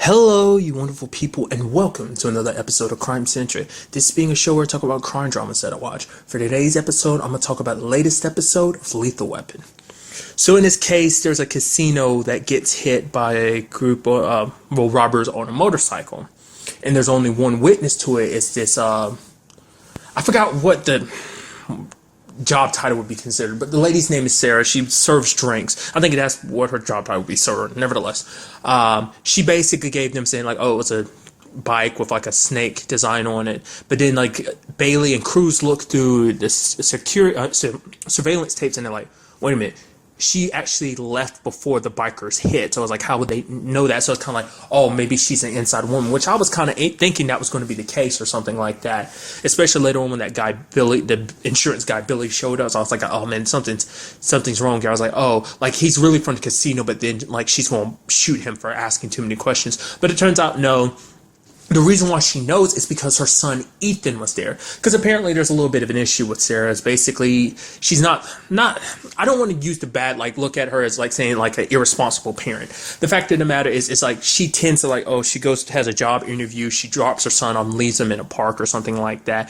Hello, you wonderful people, and welcome to another episode of Crime Centric. This being a show where I talk about crime dramas that I watch. For today's episode, I'm going to talk about the latest episode of Lethal Weapon. So in this case, there's a casino that gets hit by a group of robbers on a motorcycle. And there's only one witness to it. It's this, I forgot what the job title would be considered, but the lady's name is Sarah. She serves drinks. I think that's what her job title would be, sir. Nevertheless, she basically gave them saying like, oh, it's a bike with like a snake design on it. But then like Bailey and Cruz look through the surveillance tapes and they're like, wait a minute. She actually left before the bikers hit. So I was like, how would they know that? So it's kind of like, oh, maybe she's an inside woman, which I was kind of thinking that was going to be the case or something like that. Especially later on when that guy, Billy, the insurance guy, Billy, showed up. So I was like, oh man, something's wrong here. I was like, oh, like he's really from the casino, but then like she's going to shoot him for asking too many questions. But it turns out, no. The reason why she knows is because her son Ethan was there. Because apparently there's a little bit of an issue with Sarah. It's basically she's not. I don't want to use the bad look at her as like saying like an irresponsible parent. The fact of the matter is, it's like she tends to like, oh, she has a job interview, she drops her son off, leaves him in a park or something like that.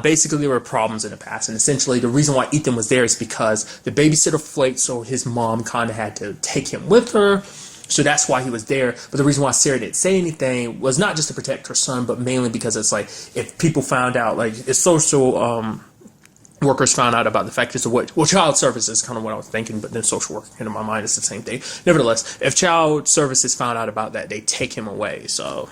Basically there were problems in the past, and essentially the reason why Ethan was there is because the babysitter flaked, so his mom kind of had to take him with her. So that's why he was there. But the reason why Sarah didn't say anything was not just to protect her son, but mainly because it's like, if people found out, like if social workers found out about the fact is what, well, child services is kind of what I was thinking, but then social work in my mind is the same thing. Nevertheless, if child services found out about that, they take him away. So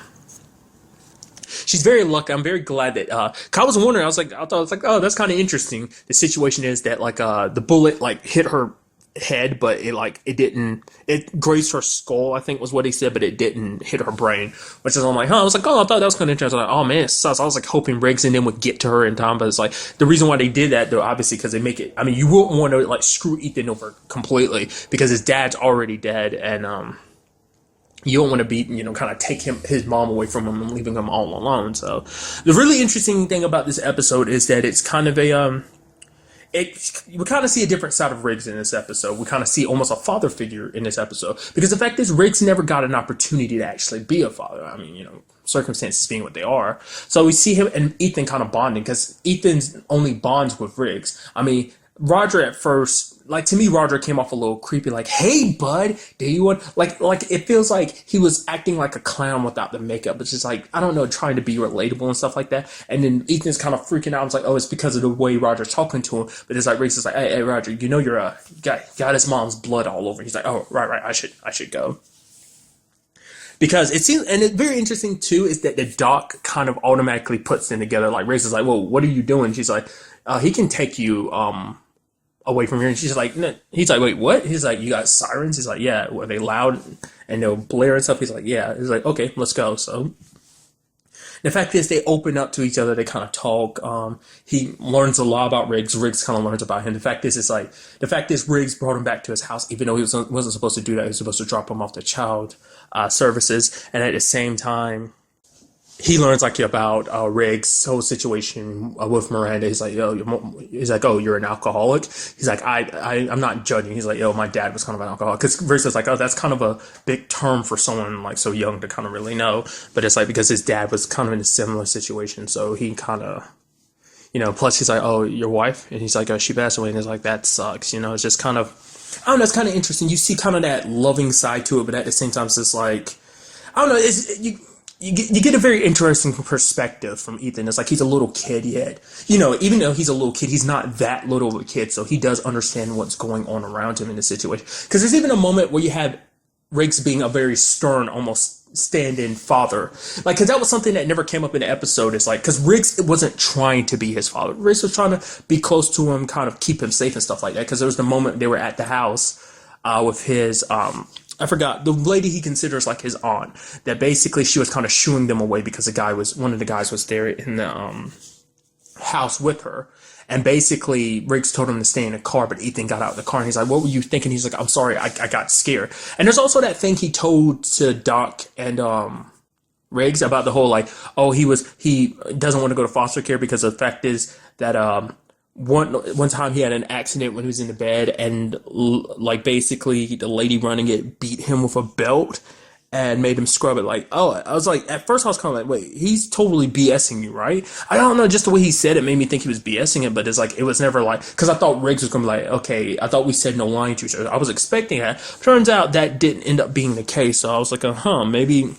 she's very lucky. I'm very glad that I was wondering, I thought it was like, oh, that's kind of interesting. The situation is that like the bullet like hit her head, but it grazed her skull, I think was what he said, but it didn't hit her brain, which is, I'm like, I was like, oh, I thought that was kind of interesting. I was like, oh man, it sucks. I was like hoping Riggs and them would get to her in time, but it's like the reason why they did that though, obviously because they make it, I mean, you wouldn't want to like screw Ethan over completely because his dad's already dead, and you don't want to be, kind of take his mom away from him and leaving him all alone. So the really interesting thing about this episode is that it's kind of a we kind of see a different side of Riggs in this episode. We kind of see almost a father figure in this episode. Because the fact is, Riggs never got an opportunity to actually be a father. I mean, circumstances being what they are. So we see him and Ethan kind of bonding, because Ethan's only bonds with Riggs. I mean, Roger at first, like to me, Roger came off a little creepy, like, hey bud, do you want, like it feels like he was acting like a clown without the makeup. It's just like, I don't know, trying to be relatable and stuff like that. And then Ethan's kind of freaking out. I was like, oh, it's because of the way Roger's talking to him. But it's like, Riggs is like, hey Roger, you're a guy, got his mom's blood all over. He's like, oh, right, I should go. Because it seems, and it's very interesting too, is that the doc kind of automatically puts them together. Like Riggs is like, well, what are you doing? She's like, he can take you away from here. And she's like, no. He's like, wait, what? He's like, you got sirens? He's like, yeah. Were they loud and they'll blare and stuff? He's like, yeah. He's like, okay, let's go. So the fact is, they open up to each other. They kind of talk. He learns a lot about Riggs. Riggs kind of learns about him. The fact is, Riggs brought him back to his house, even though he wasn't supposed to do that. He was supposed to drop him off to child services. And at the same time, he learns like about Riggs' whole situation with Miranda. He's like, oh, you're an alcoholic. He's like, I'm not judging. He's like, yo, my dad was kind of an alcoholic. Because Riggs is like, oh, that's kind of a big term for someone like so young to kind of really know. But it's like because his dad was kind of in a similar situation, so he kind of, Plus he's like, oh, your wife, and he's like, oh, she passed away, and he's like, that sucks. It's just kind of, I don't know. It's kind of interesting. You see kind of that loving side to it, but at the same time, it's just like, I don't know. You get a very interesting perspective from Ethan. It's like he's a little kid yet. Even though he's a little kid, he's not that little of a kid, so he does understand what's going on around him in the situation. Because there's even a moment where you have Riggs being a very stern, almost stand-in father. Like, because that was something that never came up in the episode. It's like, because Riggs wasn't trying to be his father. Riggs was trying to be close to him, kind of keep him safe and stuff like that. Because there was the moment they were at the house with his... I forgot, the lady he considers like his aunt, that basically she was kind of shooing them away because one of the guys was there in the house with her. And basically Riggs told him to stay in the car, but Ethan got out of the car and he's like, what were you thinking? He's like, I'm sorry, I got scared. And there's also that thing he told to Doc and Riggs about the whole like, oh, he doesn't want to go to foster care because the fact is that one time he had an accident when he was in the bed, and like basically the lady running it beat him with a belt, and made him scrub it. Like, oh, I was like, at first I was kind of like, wait, he's totally BSing you, right? I don't know, just the way he said it made me think he was BSing it, but it's like, it was never like, because I thought Riggs was going to be like, okay, I thought we said no lying to each other. I was expecting that. Turns out that didn't end up being the case, so I was like, maybe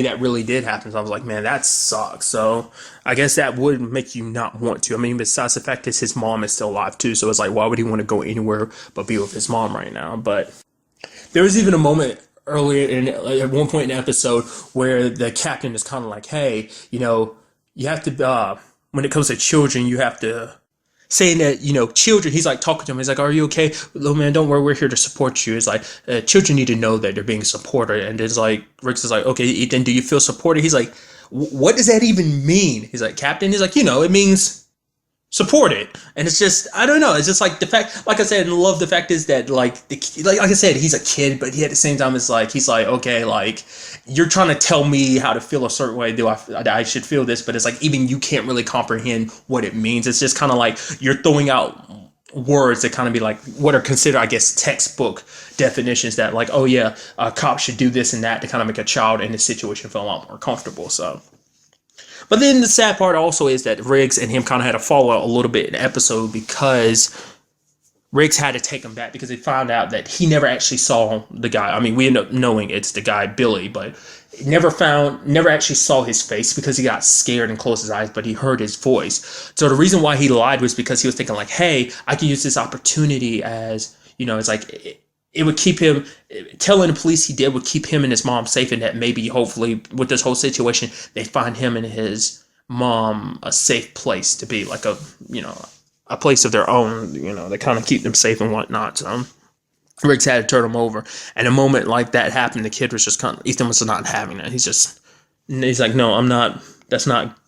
that really did happen. So I was like, man, that sucks. So I guess that would make you not want to. I mean, besides the fact that his mom is still alive too, so it's like, why would he want to go anywhere but be with his mom right now? But there was even a moment earlier at one point in the episode where the captain is kind of like, hey, you have to, when it comes to children, you have to, saying that, children, he's like talking to him. He's like, are you okay? Little man, don't worry, we're here to support you. It's like, children need to know that they're being supported. And it's like, Riggs is like, okay, Ethan, do you feel supported? He's like, what does that even mean? He's like, Captain, he's like, it means support it. And it's just, I don't know, it's just like the fact, like I said, and love the fact is that like I said, he's a kid, but he at the same time is like, he's like, okay, like you're trying to tell me how to feel a certain way, I should feel this, but it's like even you can't really comprehend what it means. It's just kind of like you're throwing out words that kind of be like what are considered, I guess, textbook definitions that like, oh yeah, a cop should do this and that to kind of make a child in this situation feel a lot more comfortable. So but then the sad part also is that Riggs and him kind of had a fallout a little bit in the episode because Riggs had to take him back because they found out that he never actually saw the guy. I mean, we end up knowing it's the guy, Billy, but never actually saw his face because he got scared and closed his eyes, but he heard his voice. So the reason why he lied was because he was thinking like, hey, I can use this opportunity as, it's like, it would keep him, telling the police he did would keep him and his mom safe, and that maybe hopefully with this whole situation, they find him and his mom a safe place to be, like a place of their own, they kind of keep them safe and whatnot. So Riggs had to turn him over. And a moment like that happened, the kid was just Ethan was not having that. He's like, no, I'm not, that's not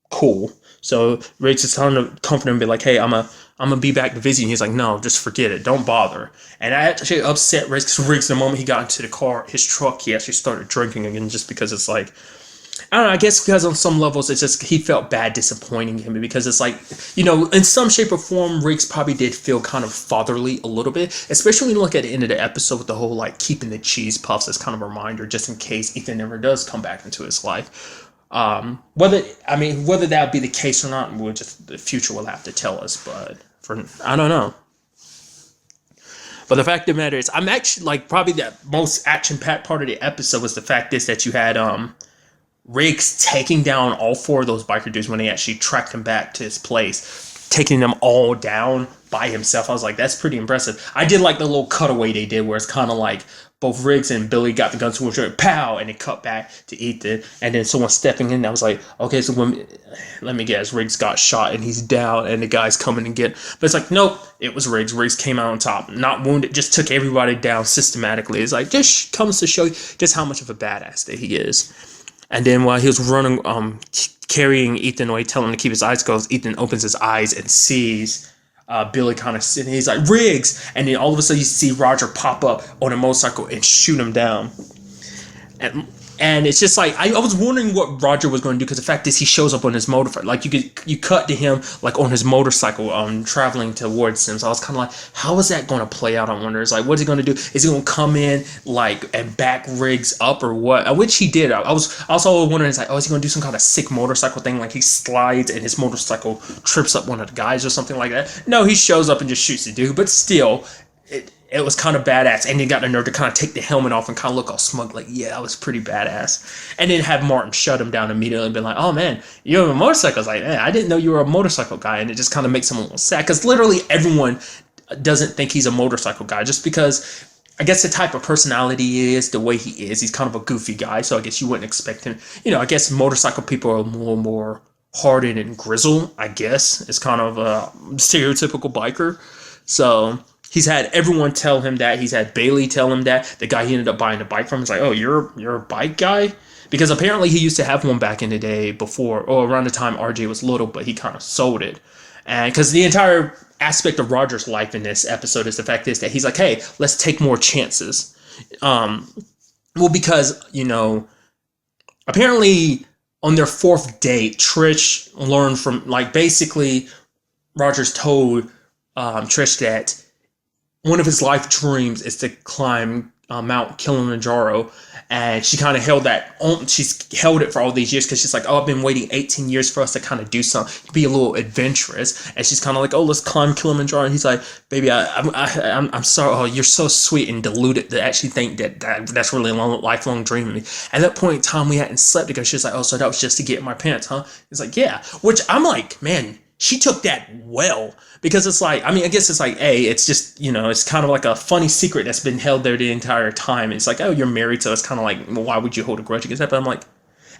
cool. So Riggs is trying to comfort him and be like, hey, I'm gonna be back to visit you. He's like, no, just forget it. Don't bother. And I actually upset Riggs because Riggs, the moment he got into the car, his truck, he actually started drinking again just because it's like, I don't know, I guess because on some levels, it's just, he felt bad disappointing him because it's like, in some shape or form, Riggs probably did feel kind of fatherly a little bit, especially when you look at the end of the episode with the whole, like, keeping the cheese puffs as kind of a reminder just in case Ethan never does come back into his life. Whether that be the case or not, the future will have to tell us, but I don't know. But the fact of the matter is, I'm actually, like, probably the most action-packed part of the episode was the fact is that you had, Riggs taking down all four of those biker dudes when they actually tracked him back to his place, taking them all down by himself. I was like, that's pretty impressive. I did like the little cutaway they did where it's kind of like both Riggs and Billy got the guns to each other, pow, and it cut back to Ethan, and then someone stepping in. I was like, okay, so let me guess, Riggs got shot and he's down, and the guy's coming and get. But it's like, nope, it was Riggs. Riggs came out on top, not wounded, just took everybody down systematically. It's like, just comes to show you just how much of a badass that he is. And then while he was running, carrying Ethan away, telling him to keep his eyes closed, Ethan opens his eyes and sees Billy kind of sitting. He's like, Riggs! And then all of a sudden you see Roger pop up on a motorcycle and shoot him down. And it's just like, I was wondering what Roger was going to do, because the fact is he shows up on his motorcycle. Like, you cut to him, like, on his motorcycle, traveling towards him. So I was kind of like, how is that going to play out? I wonder. It's like, what's he going to do? Is he going to come in, like, and back Riggs up or what? Which he did. I was also wondering, it's like, oh, is he going to do some kind of sick motorcycle thing? Like, he slides and his motorcycle trips up one of the guys or something like that? No, he shows up and just shoots the dude. But still, it was kind of badass, and he got the nerve to kind of take the helmet off and kind of look all smug, like, yeah, that was pretty badass. And then have Martin shut him down immediately and be like, oh man, you have a motorcycle. I was like, man, I didn't know you were a motorcycle guy. And it just kind of makes him a little sad, because literally everyone doesn't think he's a motorcycle guy, just because I guess the type of personality he is, the way he is, he's kind of a goofy guy, so I guess you wouldn't expect him. I guess motorcycle people are a little more hardened and grizzled, I guess. It's kind of a stereotypical biker. So he's had everyone tell him that. He's had Bailey tell him that. The guy he ended up buying the bike from is like, oh, you're a bike guy? Because apparently he used to have one back in the day before, or around the time RJ was little, but he kind of sold it. And because the entire aspect of Roger's life in this episode is the fact is that he's like, hey, let's take more chances. Well, because, apparently on their fourth date, Trish learned from, like, basically Roger's told Trish that one of his life dreams is to climb Mount Kilimanjaro, and she kind of held that on. She's held it for all these years because she's like, oh, I've been waiting 18 years for us to kind of do something, be a little adventurous. And she's kind of like, oh, let's climb Kilimanjaro. And he's like, baby, I'm sorry. Oh, you're so sweet and deluded to actually think that's really a lifelong dream of me. At that point in time, we hadn't slept together. She's like, oh, so that was just to get in my pants, huh? He's like, yeah. Which I'm like, man, she took that well, because it's like, I mean, I guess it's like, it's just, it's kind of like a funny secret that's been held there the entire time. It's like, oh, you're married, so it's kind of like, well, why would you hold a grudge against that? But I'm like,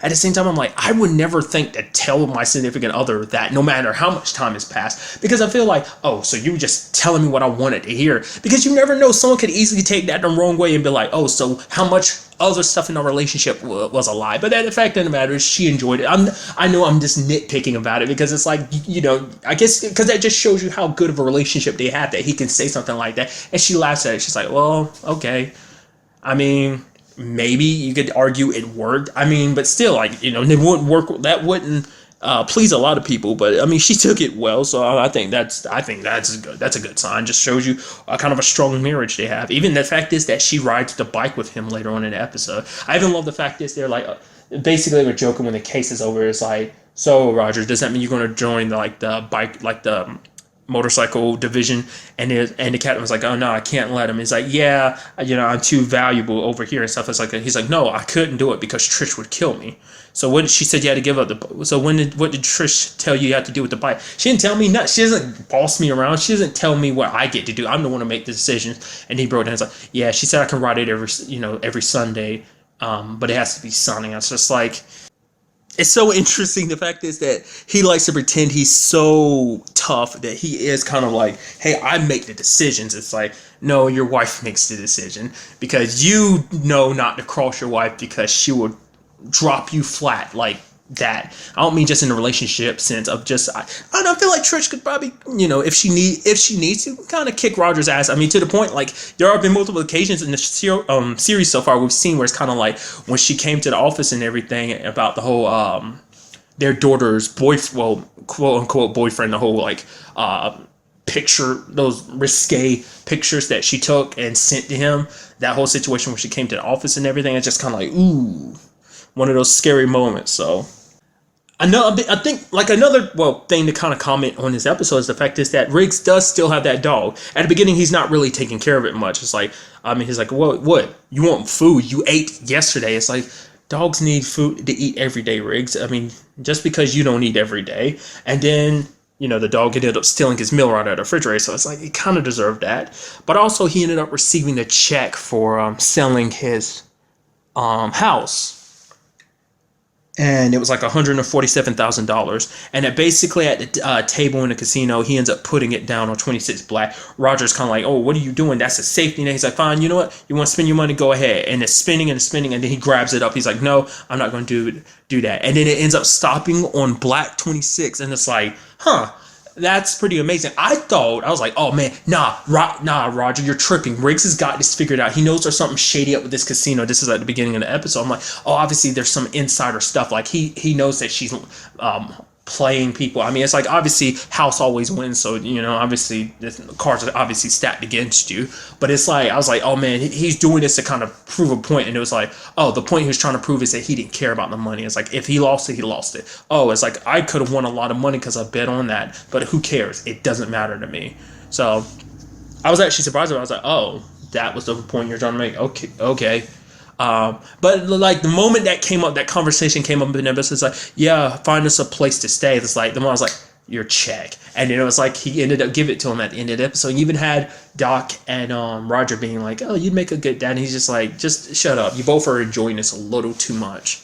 at the same time, I'm like, I would never think to tell my significant other that, no matter how much time has passed, because I feel like, oh, so you were just telling me what I wanted to hear, because you never know, someone could easily take that the wrong way and be like, oh, so how much other stuff in our relationship was a lie. But the fact of the matter is, she enjoyed it. I know I'm just nitpicking about it, because it's like, I guess because that just shows you how good of a relationship they have, that he can say something like that. And she laughs at it. She's like, well, okay. I mean, maybe you could argue it worked. I mean, but still, like, it wouldn't work. That wouldn't please a lot of people. But I mean, she took it well, so I think that's good. That's a good sign. Just shows you kind of a strong marriage they have. Even the fact is that she rides the bike with him later on in the episode. I even love the fact is they're like, basically we're joking when the case is over. It's like, so Roger, does that mean you're going to join the bike, like the motorcycle division? And the captain was like, oh no, I can't let him. He's like, yeah, I'm too valuable over here and stuff. It's like, he's like, no, I couldn't do it because Trish would kill me. So what she said, you had to give up so what did Trish tell you had to do with the bike? She didn't tell me nothing. She doesn't boss me around. She doesn't tell me what I get to do. I'm the one to make the decisions. And he broke down. He's like, yeah, she said I can ride it every Sunday, but it has to be sunny. It's just like, it's so interesting. The fact is that he likes to pretend he's so tough that he is kind of like, hey, I make the decisions. It's like, no, your wife makes the decision, because you know not to cross your wife, because she will drop you flat like that. I don't mean just in a relationship sense of just, I don't know, I feel like Trish could probably, if she needs to, kind of kick Roger's ass. I mean, to the point, like, there have been multiple occasions in the series so far we've seen where it's kind of like when she came to the office and everything about the whole their daughter's quote unquote boyfriend, the whole like picture, those risque pictures that she took and sent to him, that whole situation when she came to the office and everything. It's just kind of like, ooh, one of those scary moments. So I think like another thing to kind of comment on this episode is the fact is that Riggs does still have that dog. At the beginning, he's not really taking care of it much. It's like, I mean, he's like, what? You want food? You ate yesterday. It's like, dogs need food to eat every day, Riggs. I mean, just because you don't eat every day. And then, the dog ended up stealing his meal right out of the refrigerator. So it's like, he kind of deserved that. But also, he ended up receiving a check for selling his house. And it was like $147,000. And it basically at the table in the casino, he ends up putting it down on 26 black. Roger's kind of like, oh, what are you doing? That's a safety net. He's like, fine, you know what? You want to spend your money? Go ahead. And it's spinning. And then he grabs it up. He's like, no, I'm not going to do that. And then it ends up stopping on black 26. And it's like, huh. That's pretty amazing. I was like, oh man, nah, Roger, you're tripping. Riggs has got this figured out. He knows there's something shady up with this casino. This is at the beginning of the episode. I'm like, oh, obviously there's some insider stuff. Like he knows that she's playing people. I mean, it's like, obviously house always wins. So, obviously the cards are obviously stacked against you. But it's like, I was like, oh man, he's doing this to kind of prove a point. And it was like, oh, the point he was trying to prove is that he didn't care about the money. It's like, if he lost it, he lost it. Oh, it's like, I could have won a lot of money because I bet on that. But who cares? It doesn't matter to me. So I was actually surprised. I was like, oh, that was the point you're trying to make. Okay. But like the moment that conversation came up in the episode, it's like, yeah, find us a place to stay. It's like, the moment I was like, your check. And then it was like, he ended up giving it to him at the end of the episode. You even had Doc and Roger being like, oh, you'd make a good dad. And he's just like, just shut up. You both are enjoying this a little too much.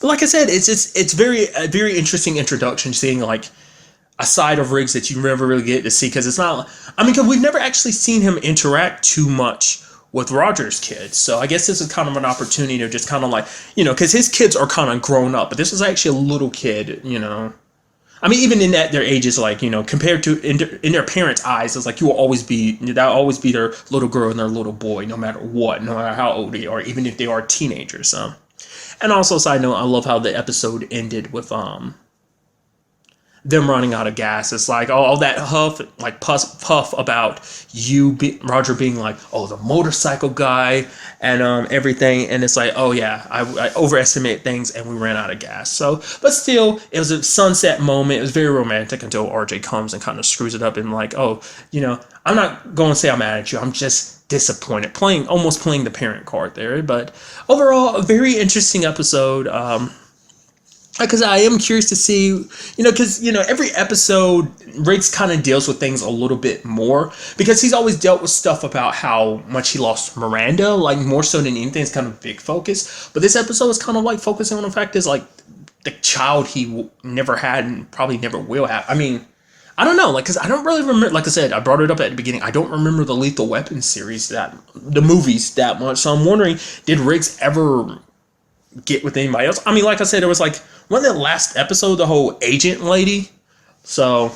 But like I said, it's a very interesting introduction, seeing like a side of Riggs that you never really get to see, because it's not, I mean, because we've never actually seen him interact too much with Roger's kids. So I guess this is kind of an opportunity to just kind of like, because his kids are kind of grown up, but this is actually a little kid, I mean, even in their ages, like, compared to in their parents' eyes, it's like that'll always be their little girl and their little boy, no matter what, no matter how old they are, even if they are teenagers. And also, side note, I love how the episode ended with them running out of gas. It's like all that huff, like puff about Roger being like, oh, the motorcycle guy and everything. And it's like, oh yeah, I overestimate things and we ran out of gas. So, but still, it was a sunset moment. It was very romantic until RJ comes and kind of screws it up and like, oh, I'm not going to say I'm mad at you. I'm just disappointed. Almost playing the parent card there. But overall, a very interesting episode. Because I am curious to see, because, every episode, Riggs kind of deals with things a little bit more. Because he's always dealt with stuff about how much he lost Miranda, like more so than anything. It's kind of a big focus. But this episode is kind of like focusing on the fact is like the child he never had and probably never will have. I mean, I don't know, like, because I don't really remember, like I said, I brought it up at the beginning, I don't remember the Lethal Weapon series, the movies that much. So I'm wondering, did Riggs ever get with anybody else? I mean, like I said, it was like one of the last episode, the whole agent lady. So,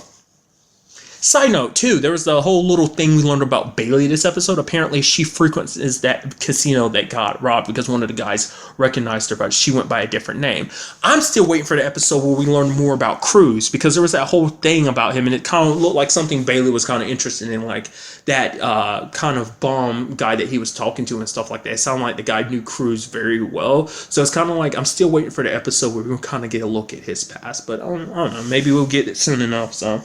side note too, there was the whole little thing we learned about Bailey this episode. Apparently, she frequents that casino that got robbed because one of the guys recognized her, but she went by a different name. I'm still waiting for the episode where we learn more about Cruz, because there was that whole thing about him, and it kind of looked like something Bailey was kind of interested in, like that kind of bomb guy that he was talking to and stuff like that. It sounded like the guy knew Cruz very well, so it's kind of like I'm still waiting for the episode where we can kind of get a look at his past, but I don't know, maybe we'll get it soon enough. So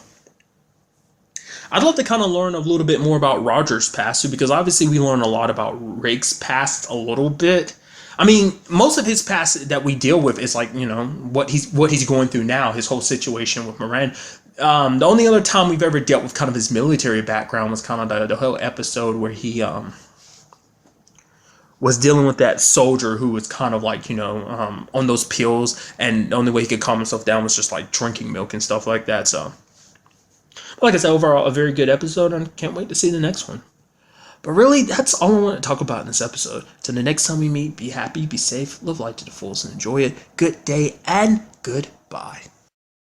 I'd love to kind of learn a little bit more about Roger's past too, because obviously we learn a lot about Riggs' past a little bit. I mean, most of his past that we deal with is like, what he's going through now, his whole situation with Moran. The only other time we've ever dealt with kind of his military background was kind of the whole episode where he was dealing with that soldier who was kind of like, on those pills, and the only way he could calm himself down was just like drinking milk and stuff like that. So, like I said, overall, a very good episode, and can't wait to see the next one. But really, that's all I want to talk about in this episode. Till the next time we meet, be happy, be safe, live life to the fullest, and enjoy it. Good day, and goodbye.